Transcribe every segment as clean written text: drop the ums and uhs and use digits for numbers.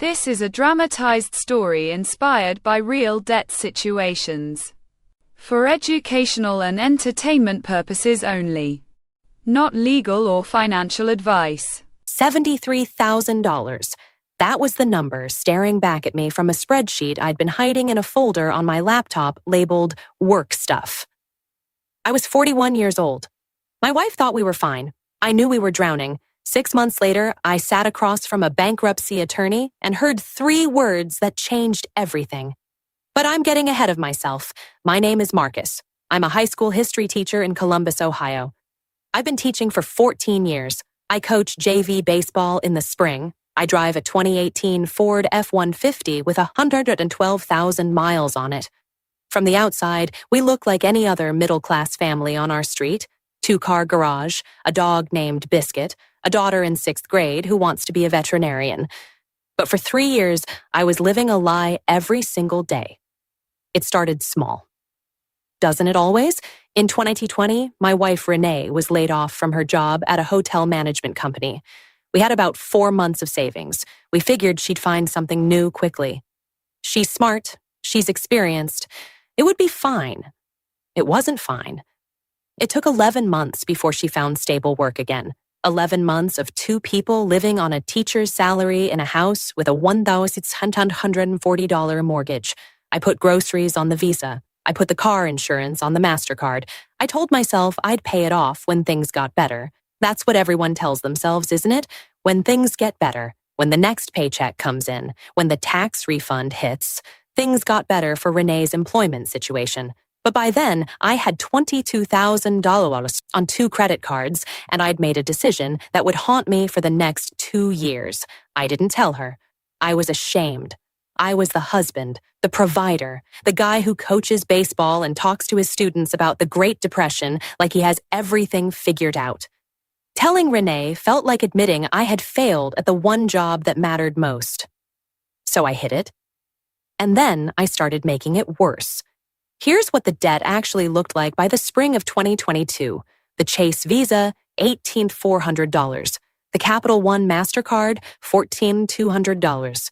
This is a dramatized story inspired by real debt situations. For educational and entertainment purposes only. Not legal or financial advice. $73,000. That was the number staring back at me from a spreadsheet I'd been hiding in a folder on my laptop labeled Work Stuff. I was 41 years old. My wife thought we were fine. I knew we were drowning. 6 months later, I sat across from a bankruptcy attorney and heard 3 words that changed everything. But I'm getting ahead of myself. My name is Marcus. I'm a high school history teacher in Columbus, Ohio. I've been teaching for 14 years. I coach JV baseball in the spring. I drive a 2018 Ford F-150 with 112,000 miles on it. From the outside, we look like any other middle-class family on our street. 2-car garage, a dog named Biscuit, a daughter in 6th grade who wants to be a veterinarian. But for 3 years, I was living a lie every single day. It started small. Doesn't it always? In 2020, my wife Renee was laid off from her job at a hotel management company. We had about 4 months of savings. We figured she'd find something new quickly. She's smart. She's experienced. It would be fine. It wasn't fine. It took 11 months before she found stable work again. 11 months of 2 people living on a teacher's salary in a house with a $1,640 mortgage. I put groceries on the Visa. I put the car insurance on the MasterCard. I told myself I'd pay it off when things got better. That's what everyone tells themselves, isn't it? When things get better, when the next paycheck comes in, when the tax refund hits. Things got better for Renee's employment situation. But by then, I had $22,000 on 2 credit cards, and I'd made a decision that would haunt me for the next 2 years. I didn't tell her. I was ashamed. I was the husband, the provider, the guy who coaches baseball and talks to his students about the Great Depression like he has everything figured out. Telling Renee felt like admitting I had failed at the one job that mattered most. So I hid it. And then I started making it worse. Here's what the debt actually looked like by the spring of 2022. The Chase Visa, $18,400. The Capital One MasterCard, $14,200.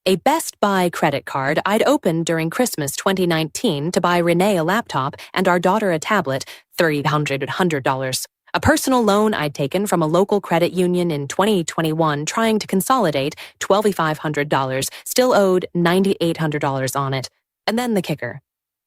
A Best Buy credit card I'd opened during Christmas 2019 to buy Renee a laptop and our daughter a tablet, $300. A personal loan I'd taken from a local credit union in 2021 trying to consolidate, $2,500, still owed $9,800 on it. And then the kicker.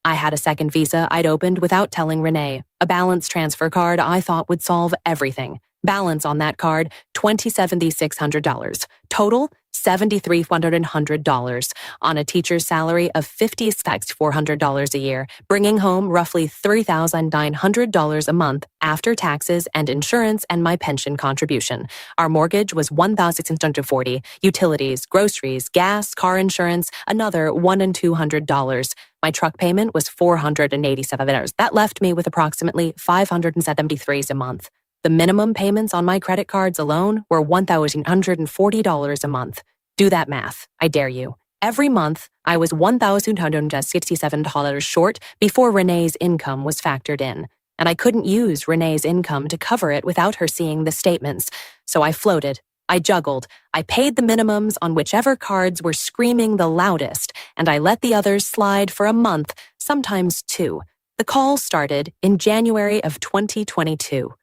I had a second Visa I'd opened without telling Renee, a balance transfer card I thought would solve everything. Balance on that card, $7,600. Total, $7,300 on a teacher's salary of $56,400 a year, bringing home roughly $3,900 a month after taxes and insurance and my pension contribution. Our mortgage was $1,640, utilities, groceries, gas, car insurance, another $100 and $200. My truck payment was $487. That left me with approximately $573 a month. The minimum payments on my credit cards alone were $1,140 a month. Do that math, I dare you. Every month, I was $1,267 short before Renee's income was factored in, and I couldn't use Renee's income to cover it without her seeing the statements. So I floated, I juggled, I paid the minimums on whichever cards were screaming the loudest, and I let the others slide for a month, sometimes 2. The call started in January of 2022.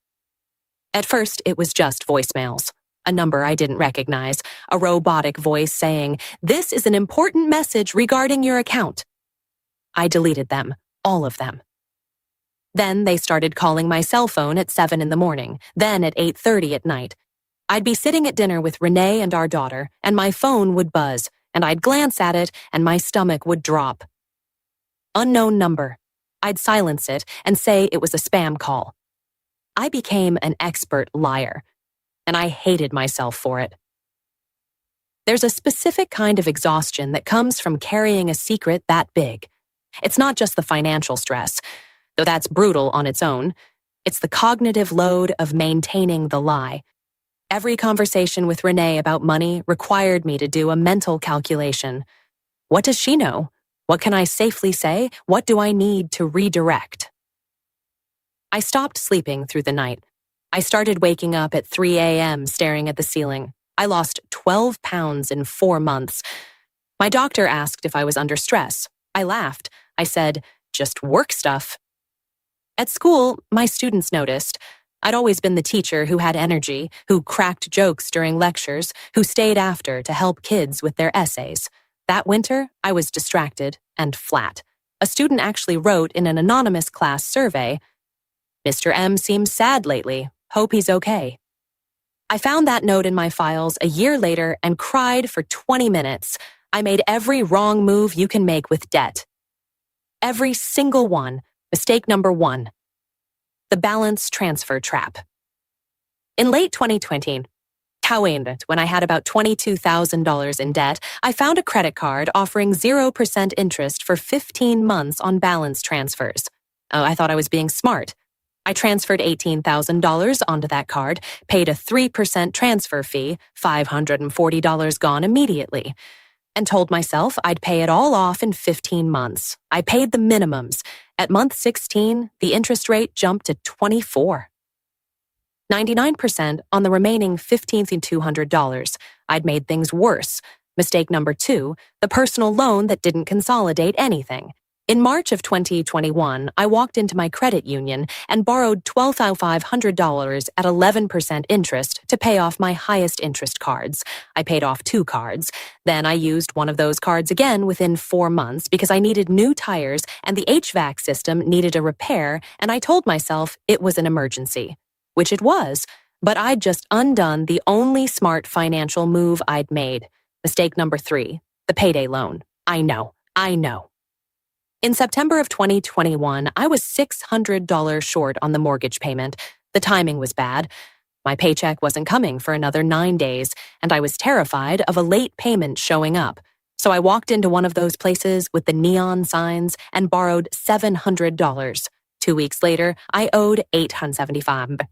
At first, it was just voicemails. A number I didn't recognize, a robotic voice saying, "This is an important message regarding your account." I deleted them, all of them. Then they started calling my cell phone at 7 in the morning, then at 8:30 at night. I'd be sitting at dinner with Renee and our daughter, and my phone would buzz, and I'd glance at it, and my stomach would drop. Unknown number. I'd silence it and say it was a spam call. I became an expert liar, and I hated myself for it. There's a specific kind of exhaustion that comes from carrying a secret that big. It's not just the financial stress, though that's brutal on its own. It's the cognitive load of maintaining the lie. Every conversation with Renee about money required me to do a mental calculation. What does she know? What can I safely say? What do I need to redirect? I stopped sleeping through the night. I started waking up at 3 a.m. staring at the ceiling. I lost 12 pounds in 4 months. My doctor asked if I was under stress. I laughed. I said, "Just work stuff." At school, my students noticed. I'd always been the teacher who had energy, who cracked jokes during lectures, who stayed after to help kids with their essays. That winter, I was distracted and flat. A student actually wrote in an anonymous class survey, "Mr. M seems sad lately. Hope he's okay." I found that note in my files a year later and cried for 20 minutes. I made every wrong move you can make with debt. Every single one. Mistake number 1. The balance transfer trap. In late 2020, when I had about $22,000 in debt, I found a credit card offering 0% interest for 15 months on balance transfers. Oh, I thought I was being smart. I transferred $18,000 onto that card, paid a 3% transfer fee, $540 gone immediately, and told myself I'd pay it all off in 15 months. I paid the minimums. At month 16, the interest rate jumped to 24. 99% on the remaining $15,200. I'd made things worse. Mistake number 2, the personal loan that didn't consolidate anything. In March of 2021, I walked into my credit union and borrowed $12,500 at 11% interest to pay off my highest interest cards. I paid off 2 cards. Then I used one of those cards again within 4 months because I needed new tires and the HVAC system needed a repair, and I told myself it was an emergency. Which it was, but I'd just undone the only smart financial move I'd made. Mistake number 3, the payday loan. I know. In September of 2021, I was $600 short on the mortgage payment. The timing was bad. My paycheck wasn't coming for another 9 days, and I was terrified of a late payment showing up. So I walked into one of those places with the neon signs and borrowed $700. 2 weeks later, I owed $875.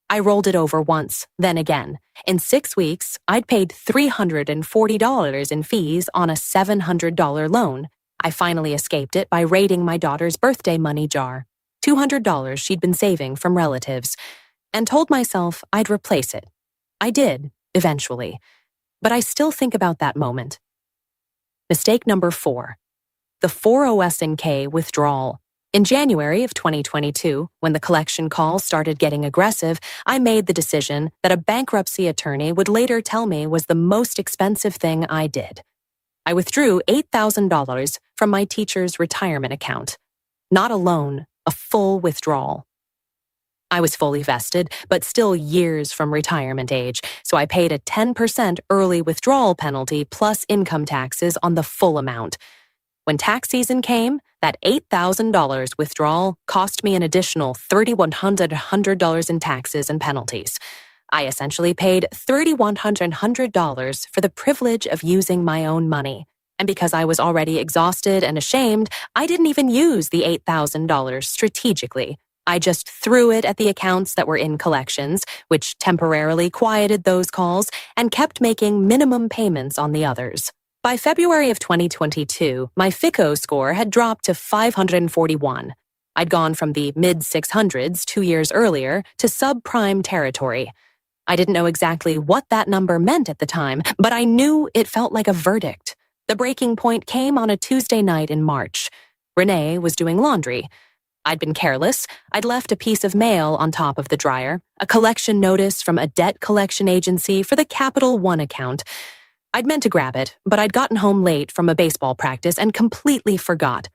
I rolled it over once, then again. In 6 weeks, I'd paid $340 in fees on a $700 loan. I finally escaped it by raiding my daughter's birthday money jar, $200 she'd been saving from relatives, and told myself I'd replace it. I did, eventually, but I still think about that moment. Mistake number 4, the 401k withdrawal. In January of 2022, when the collection calls started getting aggressive, I made the decision that a bankruptcy attorney would later tell me was the most expensive thing I did. I withdrew $8,000 from my teacher's retirement account. Not a loan, a full withdrawal. I was fully vested, but still years from retirement age, so I paid a 10% early withdrawal penalty plus income taxes on the full amount. When tax season came, that $8,000 withdrawal cost me an additional $3,100 in taxes and penalties. I essentially paid $3,100 for the privilege of using my own money. And because I was already exhausted and ashamed, I didn't even use the $8,000 strategically. I just threw it at the accounts that were in collections, which temporarily quieted those calls and kept making minimum payments on the others. By February of 2022, my FICO score had dropped to 541. I'd gone from the mid-600s 2 years earlier to subprime territory. I didn't know exactly what that number meant at the time, but I knew it felt like a verdict. The breaking point came on a Tuesday night in March. Renee was doing laundry. I'd been careless. I'd left a piece of mail on top of the dryer, a collection notice from a debt collection agency for the Capital One account. I'd meant to grab it, but I'd gotten home late from a baseball practice and completely forgot.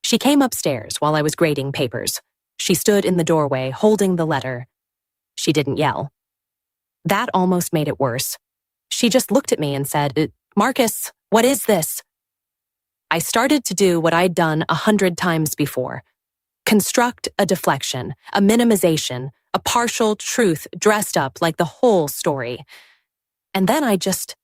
She came upstairs while I was grading papers. She stood in the doorway holding the letter. She didn't yell. That almost made it worse. She just looked at me and said, "Marcus, what is this?" I started to do what I'd done 100 times before. Construct a deflection, a minimization, a partial truth dressed up like the whole story. And then I just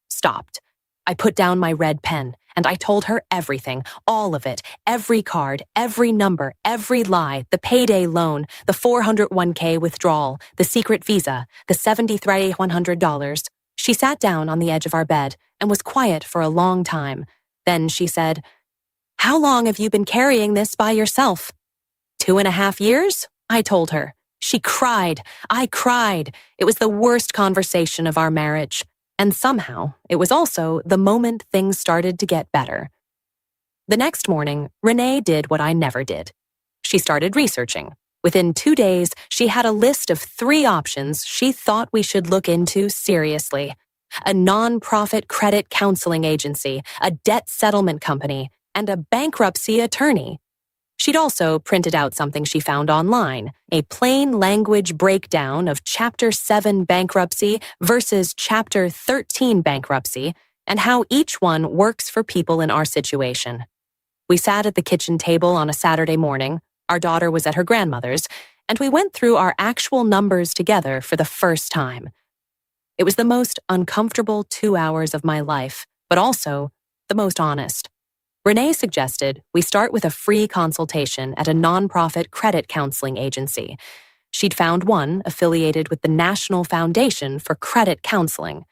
stopped. I put down my red pen and I told her everything, all of it, every card, every number, every lie, the payday loan, the 401k withdrawal, the secret visa, the $7,100. She sat down on the edge of our bed and was quiet for a long time. Then she said, "How long have you been carrying this by yourself?" 2.5 years, I told her. She cried. I cried. It was the worst conversation of our marriage. And somehow, it was also the moment things started to get better. The next morning, Renee did what I never did. She started researching. Within 2 days, she had a list of 3 options she thought we should look into seriously. A non-profit credit counseling agency, a debt settlement company, and a bankruptcy attorney. She'd also printed out something she found online, a plain language breakdown of Chapter 7 bankruptcy versus Chapter 13 bankruptcy, and how each one works for people in our situation. We sat at the kitchen table on a Saturday morning, our daughter was at her grandmother's, and we went through our actual numbers together for the first time. It was the most uncomfortable 2 hours of my life, but also the most honest. Renee suggested we start with a free consultation at a nonprofit credit counseling agency. She'd found one affiliated with the National Foundation for Credit Counseling.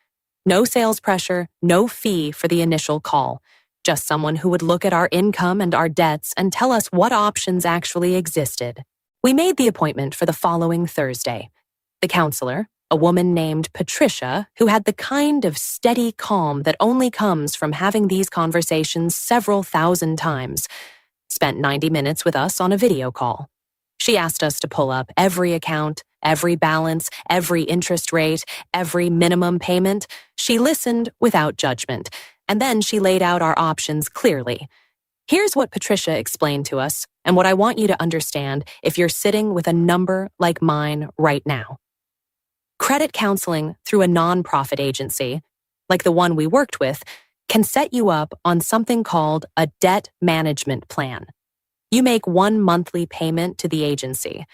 No sales pressure, no fee for the initial call. Just someone who would look at our income and our debts and tell us what options actually existed. We made the appointment for the following Thursday. The counselor, a woman named Patricia, who had the kind of steady calm that only comes from having these conversations several thousand times, spent 90 minutes with us on a video call. She asked us to pull up every account, every balance, every interest rate, every minimum payment. She listened without judgment, and then she laid out our options clearly. Here's what Patricia explained to us, and what I want you to understand if you're sitting with a number like mine right now. Credit counseling through a nonprofit agency, like the one we worked with, can set you up on something called a debt management plan. You make one monthly payment to the agency.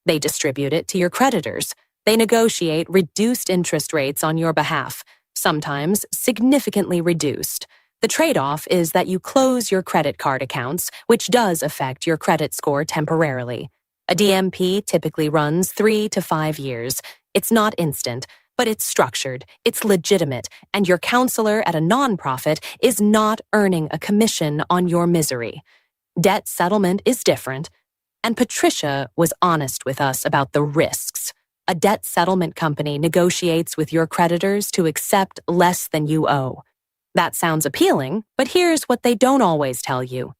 They distribute it to your creditors. They negotiate reduced interest rates on your behalf, sometimes significantly reduced. The trade-off is that you close your credit card accounts, which does affect your credit score temporarily. A DMP typically runs 3 to 5 years. It's not instant, but it's structured, it's legitimate, and your counselor at a nonprofit is not earning a commission on your misery. Debt settlement is different, and Patricia was honest with us about the risks. A debt settlement company negotiates with your creditors to accept less than you owe. That sounds appealing, but here's what they don't always tell you.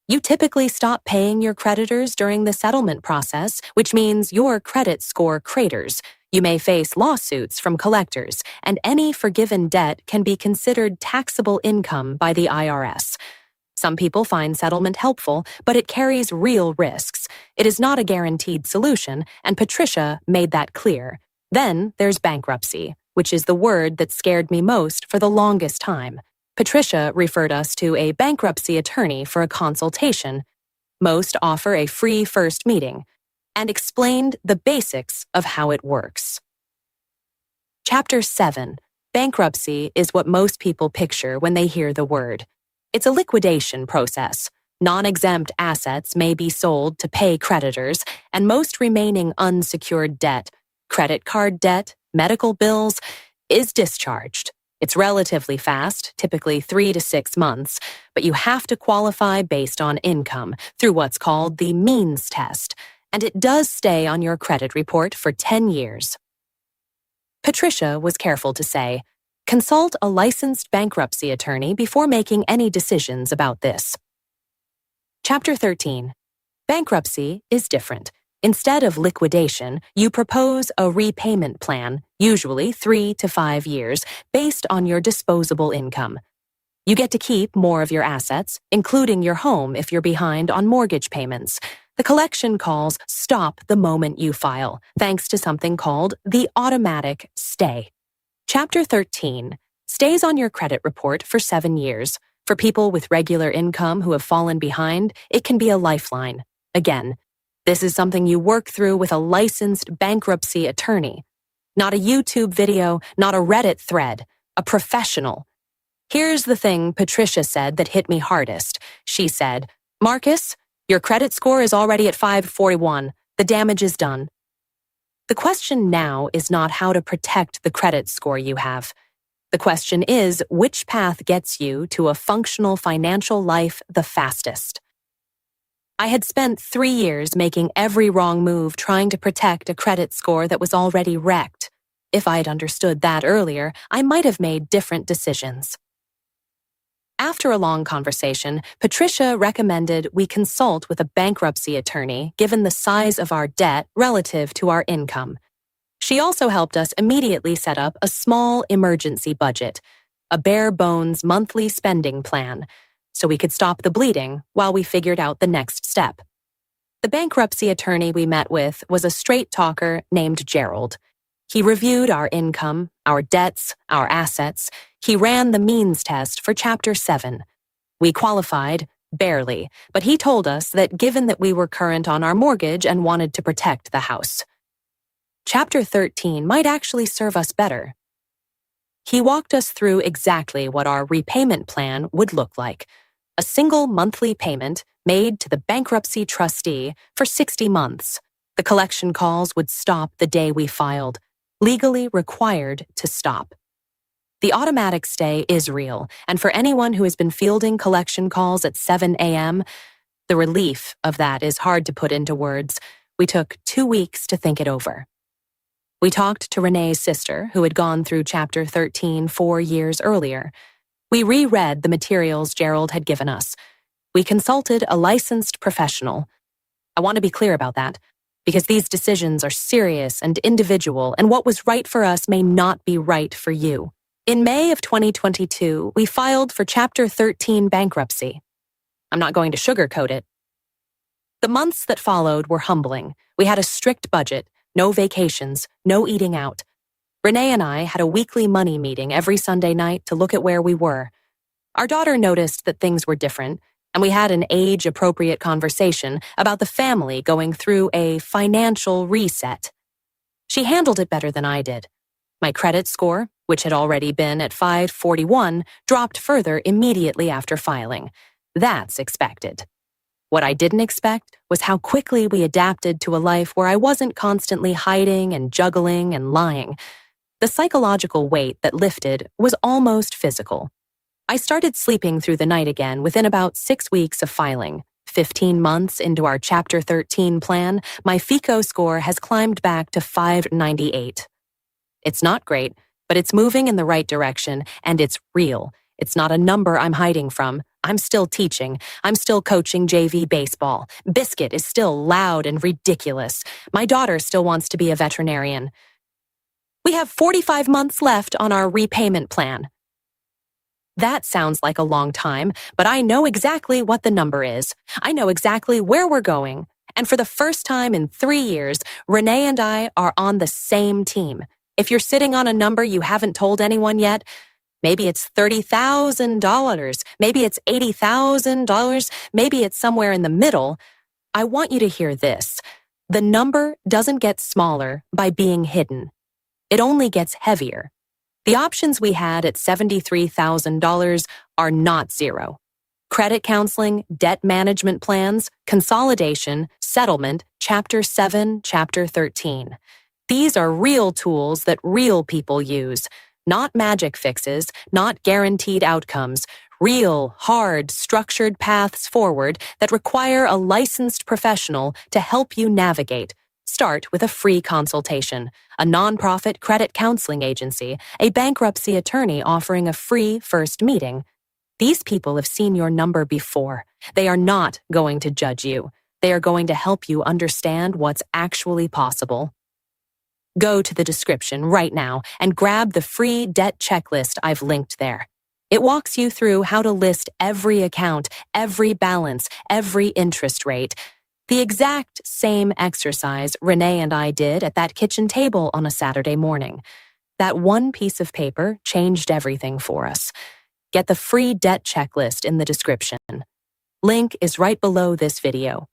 You typically stop paying your creditors during the settlement process, which means your credit score craters. You may face lawsuits from collectors, and any forgiven debt can be considered taxable income by the IRS. Some people find settlement helpful, but it carries real risks. It is not a guaranteed solution, and Patricia made that clear. Then there's bankruptcy, which is the word that scared me most for the longest time. Patricia referred us to a bankruptcy attorney for a consultation. Most offer a free first meeting, and explained the basics of how it works. Chapter 7. Bankruptcy is what most people picture when they hear the word. It's a liquidation process. Non-exempt assets may be sold to pay creditors, and most remaining unsecured debt, credit card debt, medical bills, is discharged. It's relatively fast, typically 3 to 6 months, but you have to qualify based on income through what's called the means test, and it does stay on your credit report for 10 years. Patricia was careful to say, consult a licensed bankruptcy attorney before making any decisions about this. Chapter 13. Bankruptcy is different. Instead of liquidation, you propose a repayment plan, usually 3 to 5 years, based on your disposable income. You get to keep more of your assets, including your home if you're behind on mortgage payments. The collection calls stop the moment you file, thanks to something called the automatic stay. Chapter 13 stays on your credit report for 7 years. For people with regular income who have fallen behind, it can be a lifeline. Again, this is something you work through with a licensed bankruptcy attorney. Not a YouTube video, not a Reddit thread, a professional. Here's the thing Patricia said that hit me hardest. She said, "Marcus, your credit score is already at 541. The damage is done." The question now is not how to protect the credit score you have. The question is which path gets you to a functional financial life the fastest. I had spent 3 years making every wrong move trying to protect a credit score that was already wrecked. If I'd understood that earlier, I might have made different decisions. After a long conversation, Patricia recommended we consult with a bankruptcy attorney given the size of our debt relative to our income. She also helped us immediately set up a small emergency budget, a bare-bones monthly spending plan, so we could stop the bleeding while we figured out the next step. The bankruptcy attorney we met with was a straight talker named Gerald. He reviewed our income, our debts, our assets. He ran the means test for Chapter 7. We qualified, barely, but he told us that given that we were current on our mortgage and wanted to protect the house, Chapter 13 might actually serve us better. He walked us through exactly what our repayment plan would look like. A single monthly payment made to the bankruptcy trustee for 60 months. The collection calls would stop the day we filed, legally required to stop. The automatic stay is real, and for anyone who has been fielding collection calls at 7 a.m., the relief of that is hard to put into words. We took 2 weeks to think it over. We talked to Renee's sister, who had gone through Chapter 13 4 years earlier. We reread the materials Gerald had given us. We consulted a licensed professional. I want to be clear about that, because these decisions are serious and individual, and what was right for us may not be right for you. In May of 2022, we filed for Chapter 13 bankruptcy. I'm not going to sugarcoat it. The months that followed were humbling. We had a strict budget, no vacations, no eating out. Renee and I had a weekly money meeting every Sunday night to look at where we were. Our daughter noticed that things were different, and we had an age-appropriate conversation about the family going through a financial reset. She handled it better than I did. My credit score, which had already been at 541, dropped further immediately after filing. That's expected. What I didn't expect was how quickly we adapted to a life where I wasn't constantly hiding and juggling and lying. The psychological weight that lifted was almost physical. I started sleeping through the night again within about 6 weeks of filing. 15 months into our Chapter 13 plan, my FICO score has climbed back to 598. It's not great, but it's moving in the right direction, and it's real. It's not a number I'm hiding from. I'm still teaching. I'm still coaching JV baseball. Biscuit is still loud and ridiculous. My daughter still wants to be a veterinarian. We have 45 months left on our repayment plan. That sounds like a long time, but I know exactly what the number is. I know exactly where we're going. And for the first time in 3 years, Renee and I are on the same team. If you're sitting on a number you haven't told anyone yet, maybe it's $30,000, maybe it's $80,000, maybe it's somewhere in the middle, I want you to hear this. The number doesn't get smaller by being hidden. It only gets heavier. The options we had at $73,000 are not zero. Credit counseling, debt management plans, consolidation, settlement, Chapter 7, Chapter 13. These are real tools that real people use, not magic fixes, not guaranteed outcomes, real, hard, structured paths forward that require a licensed professional to help you navigate. Start with a free consultation, a nonprofit credit counseling agency, a bankruptcy attorney offering a free first meeting. These people have seen your number before. They are not going to judge you. They are going to help you understand what's actually possible. Go to the description right now and grab the free debt checklist I've linked there. It walks you through how to list every account, every balance, every interest rate. The exact same exercise Renee and I did at that kitchen table on a Saturday morning. That one piece of paper changed everything for us. Get the free debt checklist in the description. Link is right below this video.